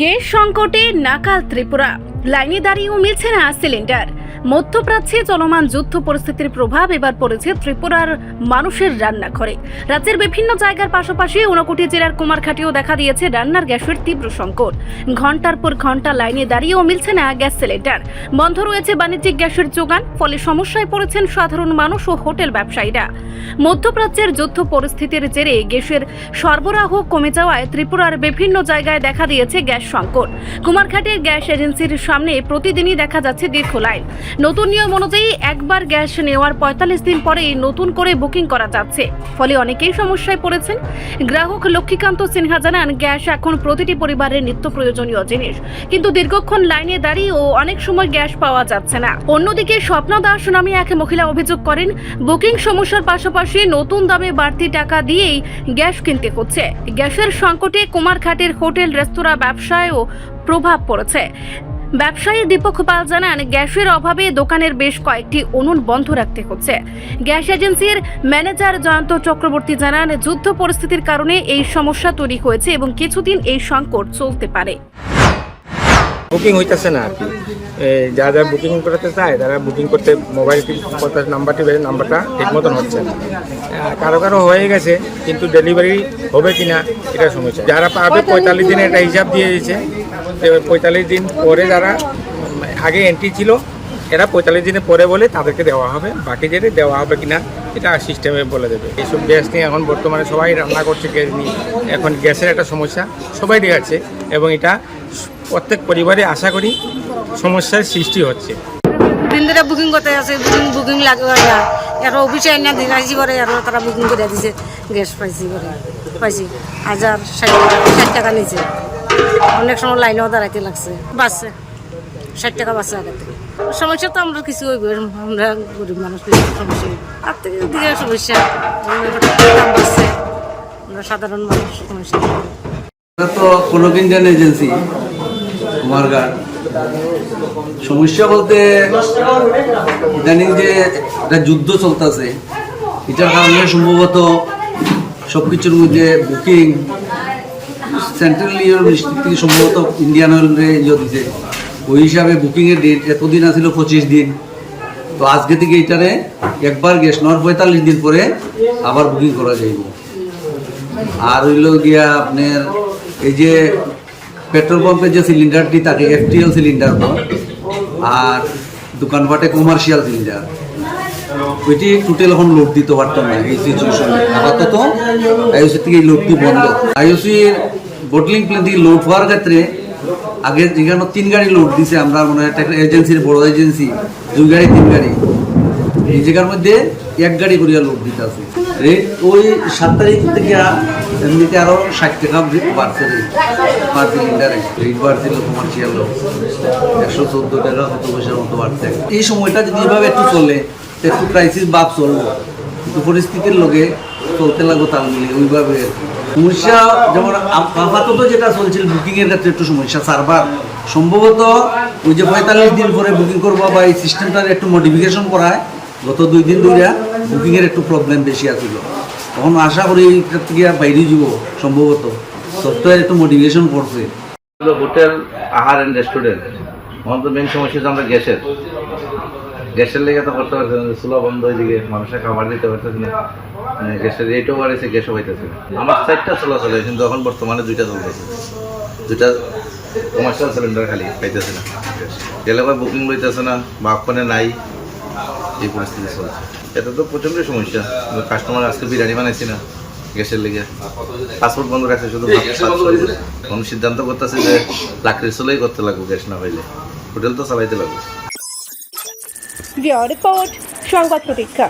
Gas সংকটে নাকাল ত্রিপুরা, লাইনে দাঁড়িয়েও মিলছে না সিলিন্ডার। মধ্যপ্রাচ্যে চলমান যুদ্ধ পরিস্থিতির প্রভাব এবার পড়েছে ত্রিপুরার মানুষের রান্নাঘরে। রাজ্যের বিভিন্ন জায়গার পাশাপাশি ঊনকোটি জেলার কুমারঘাটেও দেখা দিয়েছে রান্নার গ্যাসের তীব্র সংকট। ঘন্টার পর ঘন্টা লাইনে দাঁড়িয়েও মিলছে না গ্যাস সিলিন্ডার। বন্ধ রয়েছে বাণিজ্যিক গ্যাসের যোগান, ফলে সমস্যায় পড়েছেন সাধারণ মানুষ ও হোটেল ব্যবসায়ীরা। মধ্যপ্রাচ্যের যুদ্ধ পরিস্থিতির জেরে গ্যাসের সরবরাহ কমে যাওয়ায় ত্রিপুরার বিভিন্ন জায়গায় দেখা দিয়েছে গ্যাস সংকট। কুমারঘাটের গ্যাস এজেন্সির সামনে প্রতিদিনই দেখা যাচ্ছে দীর্ঘ লাইন। নতুন নিয়ম অনুযায়ী একবার গ্যাস নেওয়ার ৪৫ দিন পরেই নতুন করে বুকিং করা যাচ্ছে, ফলে অনেকেই সমস্যায় পড়েছেন। গ্রাহক লক্ষ্মীকান্ত সিনহা জানান, গ্যাস এখন প্রতিটি পরিবারের নিত্য প্রয়োজনীয় জিনিস, কিন্তু দীর্ঘক্ষণ লাইনে দাঁড়িয়েও অনেক সময় গ্যাস পাওয়া যাচ্ছে না। অন্যদিকে স্বপ্না দাস নামে এক মহিলা অভিযোগ করেন, বুকিং সমস্যার পাশাপাশি নতুন দামে বাড়তি টাকা দিয়েই গ্যাস কিনতে হচ্ছে। গ্যাসের সংকটে কুমারঘাটের হোটেল রেস্তোরাঁ ব্যবসায়ও প্রভাব পড়েছে। ব্যবসায়ী দীপক পাল জানান, গ্যাসের অভাবে দোকানের বেশ কয়েকটি উনুন বন্ধ রাখতে হচ্ছে। গ্যাস এজেন্সির ম্যানেজার জয়ন্ত চক্রবর্তী জানান, যুদ্ধ পরিস্থিতির কারণে এই সমস্যা তৈরি হয়েছে এবং কিছুদিন এই সংকট চলতে পারে। বুকিং হইতেছে না আর কি। যারা যারা বুকিং করতে চায় তারা বুকিং করতে মোবাইল নাম্বারটা ঠিক মতন হচ্ছে না। কারো কারো হয়ে গেছে, কিন্তু ডেলিভারি হবে কিনা এটা সমস্যা। যারা পাবে ৪৫ দিনে একটা হিসাব দিয়ে দিয়েছে। ৪৫ দিন পরে যারা আগে এন্ট্রি ছিল, এরা ৪৫ দিনে পরে বলে তাদেরকে দেওয়া হবে। বাকি যেটা দেওয়া হবে কিনা এটা সিস্টেমে বলে দেবে। এইসব গ্যাস নিয়ে এখন বর্তমানে সবাই রান্না করছে গ্যাস নিয়ে। এখন গ্যাসের একটা সমস্যা সবাই দেখাচ্ছে এবং এটা প্রত্যেক পরিবারে আশা করি সমস্যার সৃষ্টি হচ্ছে। দিন ধরে বুকিং করতে আছে, বুকিং লাগে না। এর অফিসে না দিন আসি পরে আর তারা বুকিং করে দিছে। গ্যাস পাইছি ১,০৬০ টাকা নিয়েছে। অনেক সময় লাইনেও দাঁড়াইতে লাগছে। বাসছে ৬০ টাকা বাসছে আগে থেকে। সমস্যা তো আমরা কিছু হইব, আমরা গরিব মানুষ সমস্যা আর থেকে দিকে সমস্যা দাম বাড়ছে, আমরা সাধারণ মানুষ সমস্যা। তো কোনো ইন্ডিয়ান এজেন্সি কুমারঘাট সমস্যা বলতে ইদানিং যে একটা যুদ্ধ চলতেছে, এটার কারণে সম্ভবত সব কিছুর মধ্যে বুকিং সেন্ট্রাল ডিস্ট্রিক্ট থেকে সম্ভবত ইন্ডিয়ান অয়েলরে দিছে। ওই হিসাবে বুকিংয়ের ডেট এতদিন আছিল ২৫ দিন। তো আজকে থেকে এটারে একবার গ্যাস নেওয়ার ৪৫ দিন পরে আবার বুকিং করা যাইব। আর হইল গিয়া আপনার এই যে পেট্রোল পাম্পের যে সিলিন্ডারটি থাকে FTL সিলিন্ডার, আর দোকানপাটে কমার্শিয়াল সিলিন্ডার, ওইটি টোটাল এখন লোড দিতে পারতাম না এই সিচুয়েশনে। আপাতত আইওসি থেকে এই লোডটি বন্ধ। আইওসির বোটলিং প্ল্যান্ট থেকে লোড হওয়ার ক্ষেত্রে আগে যেখানে ৩ গাড়ি লোড দিছে, আমরা মনে হয় একটা এজেন্সির বড় এজেন্সি ২ গাড়ি ৩ গাড়ি, এই জায়গার মধ্যে ১ গাড়ি করিয়া লোড দিতে আছে। রেট ওই ৭ তারিখ থেকে এমনিতে আরও ৬০ টাকা বাড়ছে পার সিলিন্ডারে। রেট বাড়ছিল কমার্শিয়াল ১১৪ টাকা কত পয়সার মতো বাড়ছে। এই সময়টা যদি এভাবে একটু চলে, একটু ক্রাইসিস ভাব চলবো, কিন্তু পরিস্থিতির লগে চলতে লাগবো তাল মিলিয়ে ওইভাবে। সমস্যা যেমন আপাতত যেটা চলছিল বুকিংয়ের ক্ষেত্রে একটু সমস্যা। সার্ভার সম্ভবত ওই যে ৪৫ দিন পরে বুকিং করবো বা এই সিস্টেমটার একটু মডিফিকেশন করায় গত ২ দিন ধরে বুকিংয়ের একটু প্রবলেম বেশি আছিল। তখন আশা করি এটার থেকে বাইরে যাব সম্ভবত। সফটওয়্যার একটু মডিফিকেশন করছে। হোটেল, আহার অ্যান্ড রেস্টুরেন্ট, আমার তো মেন সমস্যা হচ্ছে আমরা গ্যাসের লেগে তো করতে পারছি না। চুলা বন্ধ, ওইদিকে মানুষের খাবার দিতে পারতেছি না। গ্যাসের রেটও বাড়েছে, গ্যাসও পাইতেছে না। আমার ৪টা চলা চলে, কিন্তু এখন বর্তমানে ২টা চলতেছে। ২টা কমার্শিয়াল সিলিন্ডার খালি পাইতেছে না। গেলে বুকিং লইতেছে না বা ওখানে নাই, এই পরিস্থিতি চলছে। এটা তো প্রচণ্ডই সমস্যা। কাস্টমার আজকে বিরিয়ানি বানাইছি না গ্যাসের লেগে, পাসপোর্ট বন্ধ রাখছে শুধু। কোন সিদ্ধান্ত করতেছে যে লাকড়ির চুলাই করতে লাগবে, গ্যাস না পাইলে হোটেল তো চালাইতে লাগবে। রিপোর্ট সংবাদ প্রতীক্ষা।